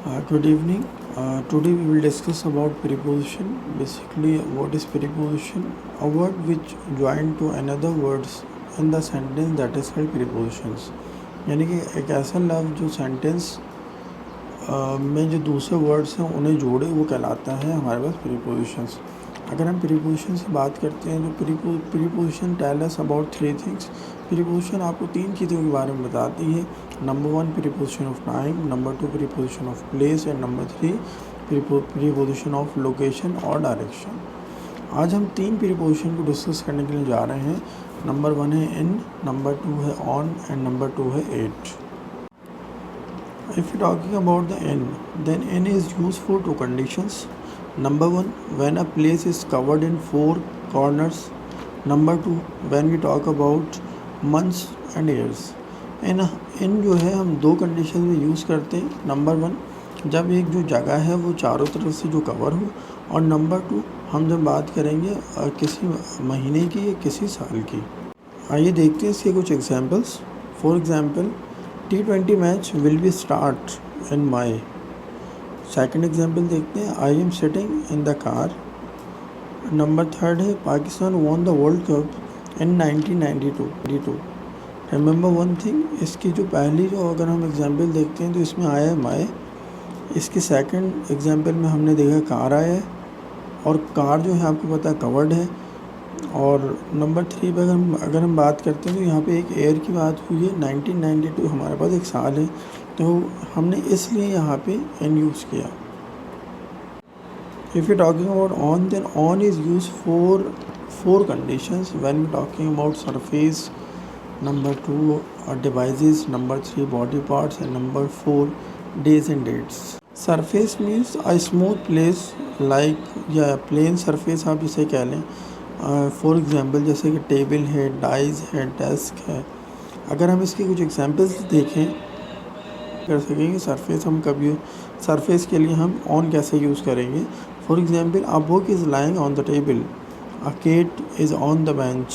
Good evening. Today we will discuss about preposition. Basically, what is preposition? A word which join to another words in the sentence that is called prepositions. यानी कि एक ऐसा लफ्ज़ जो sentence में जो दूसरे वर्ड्स हैं उन्हें जोड़े वो कहलाता है हमारे पास प्रीपोजिशंस। अगर हम प्रीपोजिशन से बात करते हैं तो preposition tell us about three things. Preposition आपको तीन चीज़ों के बारे में बताती है। Number one preposition of time, number two preposition of place and number three preposition of location और डायरेक्शन। आज हम तीन प्रीपोजिशन को डिस्कस करने के लिए जा रहे हैं। नंबर वन है इन, नंबर टू है ऑन एंड नंबर टू है eight. If you're talking about the in, then in is used for two conditions. Number one, when a place is covered in four corners. Number two, when we talk about months and years. in जो है हम दो condition में use करते हैं। Number one, जब एक जो जगह है वो चारों तरफ से जो कवर हो, और नंबर टू हम जब बात करेंगे किसी महीने की या किसी साल की। आइए देखते हैं इसके कुछ examples. For example, T20 match will be start in May. Second example देखते हैं, I am sitting in the car. Number third है, Pakistan won the world cup in 1992। Remember one thing, इसकी जो पहली जो अगर हम एग्जांपल देखते हैं तो इसमें आया है मई। इसके सेकंड एग्जांपल में हमने देखा कार आया है, और कार जो है आपको पता है कवर्ड है। और नंबर थ्री पे अगर हम बात करते हैं तो यहाँ पे एक एयर की बात हुई है। 1992 हमारे पास एक साल है, तो हमने इसलिए यहाँ पे एन यूज़ किया। If you talking about on, then on is use for four conditions when we talking about surface, number two devices, number three body parts and number four days and dates. Surface means a smooth place like या plain surface आप इसे कह लें। For example जैसे कि table है, dice है, desk है। अगर हम इसके कुछ एग्जांपल्स देखें कर सकेंगे सरफेस हम कभी सरफेस के लिए हम ऑन कैसे यूज़ करेंगे। For example, a book is lying on the table, a cat is on the bench,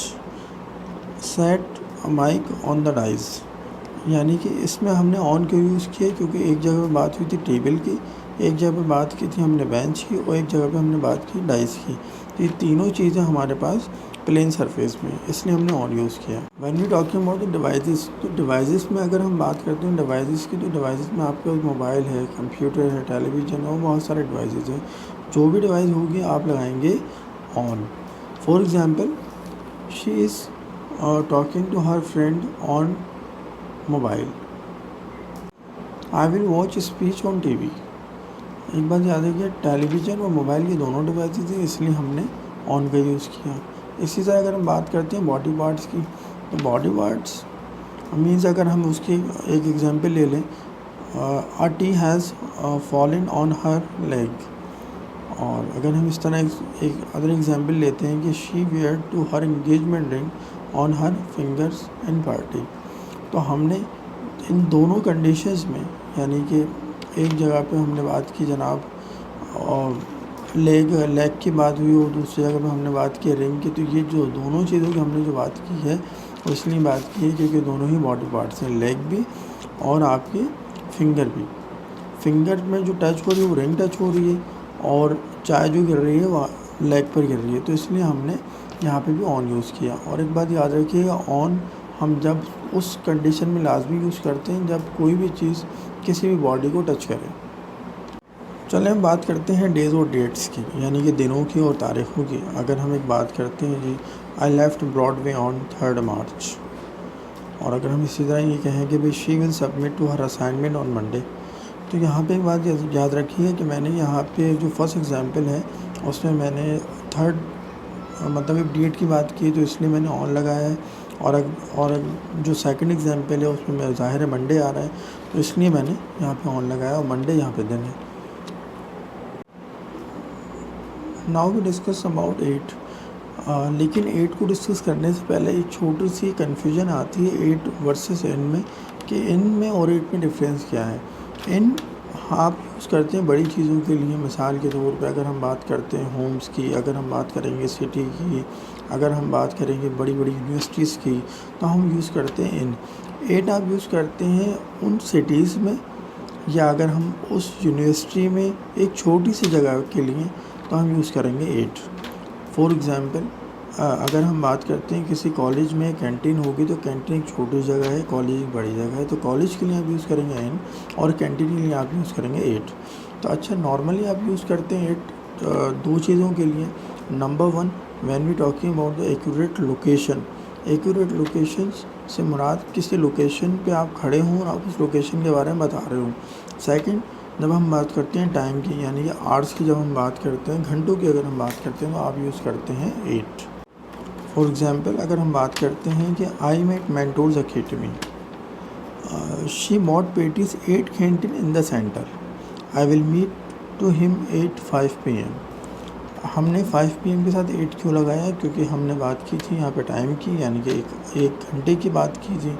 set a mic on the dice. यानी कि इसमें हमने ऑन क्यों यूज़ किया, क्योंकि एक जगह पर बात हुई थी टेबल की, एक जगह पे बात की थी हमने बेंच की, और एक जगह पे हमने बात की डाइस की। तो ये तीनों चीज़ें हमारे पास प्लेन सरफेस में, इसलिए हमने ऑन यूज़ किया। When we talking about the devices, तो डिवाइसेस में अगर हम बात करते हैं डिवाइसेस की, तो डिवाइसेस में आपके पास मोबाइल है, कंप्यूटर है, टेलीविज़न है, और बहुत सारे डिवाइसेस हैं। जो भी डिवाइस होगी आप लगाएंगे on. For example, she is talking to her friend on mobile. I will watch speech on TV. एक बात याद रखिए, टेलीविज़न और मोबाइल के दोनों डिवाइसेस हैं, इसलिए हमने ऑन का यूज़ किया। इसी तरह अगर हम बात करते हैं बॉडी पार्ट्स की, तो बॉडी पार्ट्स मीन्स अगर हम उसकी एक एग्जांपल ले लें, a tea has fallen on her leg. और अगर हम इस तरह एक अदर एग्जांपल लेते हैं कि she wear to her engagement ring on her fingers in party. तो हमने इन दोनों कंडीशंस में, यानी कि एक जगह पे हमने बात की जनाब और लेग की बात हुई, और दूसरी जगह पे हमने बात की रिंग की। तो ये जो दोनों चीज़ों की हमने जो बात की है वो इसलिए बात की है क्योंकि दोनों ही बॉडी पार्ट्स हैं, लेग भी और आपकी फिंगर भी। फिंगर में जो टच हो रही है वो रिंग टच हो रही है, और चाय जो गिर रही है वो लेग पर गिर रही है। तो इसलिए हमने यहाँ पे भी ऑन यूज़ किया। और एक बात याद रखिएगा, ऑन हम जब उस कंडीशन में लाजमी यूज़ करते हैं जब कोई भी चीज़ किसी भी बॉडी को टच करे। चलें हम बात करते हैं डेज़ और डेट्स की, यानी कि दिनों की और तारीख़ों की। अगर हम एक बात करते हैं जी, आई लेफ्ट ब्रॉडवे ऑन 3 मार्च। और अगर हम इसी तरह ये कहें कि भाई she will submit to her assignment on Monday, तो यहाँ पे एक बात याद रखिए कि मैंने यहाँ पे जो फर्स्ट एग्जांपल है उसमें मैंने थर्ड मतलब एक डेट की बात की, तो इसलिए मैंने ऑन लगाया है। और जो सेकंड एग्जांपल है उसमें मैं ज़ाहिर है मंडे आ रहा है, तो इसलिए मैंने यहाँ पे ऑन लगाया, और मंडे यहाँ पे दिन है। Now we discuss about at. लेकिन एट को डिस्कस करने से पहले एक छोटी सी कन्फ्यूजन आती है एट वर्सेस इन में, कि इन में और एट में डिफरेंस क्या है। इन आप यूज़ करते हैं बड़ी चीज़ों के लिए, मिसाल के तौर पे अगर हम बात करते हैं होम्स की, अगर हम बात करेंगे सिटी की, अगर हम बात करेंगे बड़ी बड़ी यूनिवर्सिटीज़ की, तो हम यूज़ करते हैं इन। एट आप यूज़ करते हैं उन सिटीज़ में या अगर हम उस यूनिवर्सिटी में एक छोटी सी जगह के लिए तो हम यूज़ करेंगे 8। फॉर एग्ज़ाम्पल अगर हम बात करते हैं किसी कॉलेज में कैंटीन होगी तो कैंटीन एक छोटी जगह है, कॉलेज एक बड़ी जगह है, तो कॉलेज के लिए आप यूज़ करेंगे n और कैंटीन के लिए आप यूज़ करेंगे 8। तो अच्छा नॉर्मली आप यूज़ करते हैं 8 दो चीज़ों के लिए। Number 1, when we talking about the accurate location. Accurate location से मुराद किसी लोकेशन पे आप खड़े हों और आप उस लोकेशन के बारे में बता रहे हो। सेकंड, जब हम बात करते हैं टाइम की यानी कि आवर्स की, जब हम बात करते हैं घंटों की, अगर हम बात करते हैं तो आप यूज़ करते हैं 8। फॉर एग्ज़ाम्पल अगर हम बात करते हैं कि I met Mentors Academy, she bought patties 8 canteen in the center, I will meet to him at 5 PM। हमने 5 PM के साथ 8 क्यों लगाया? क्योंकि हमने बात की थी यहाँ पे टाइम की, यानी कि एक घंटे की बात की थी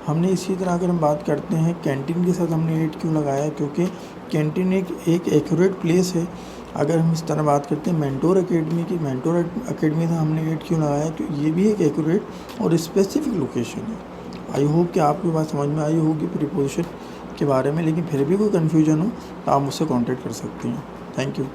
हमने। इसी तरह अगर हम बात करते हैं कैंटीन के साथ हमने 8 क्यों लगाया? क्योंकि कैंटीन एक एक्यूरेट प्लेस है। अगर हम इस तरह बात करते हैं मेंटोर अकेडमी की, मेंटोर अकेडमी था हमने 8 क्यों लगाया? तो ये भी एक एक्यूरेट और स्पेसिफिक लोकेशन है। आई होप कि आपकी बात समझ में आई होगी प्रीपोजिशन के बारे में, लेकिन फिर भी कोई कन्फ्यूजन हो तो आप मुझसे कॉन्टेक्ट कर सकती हैं। Thank you.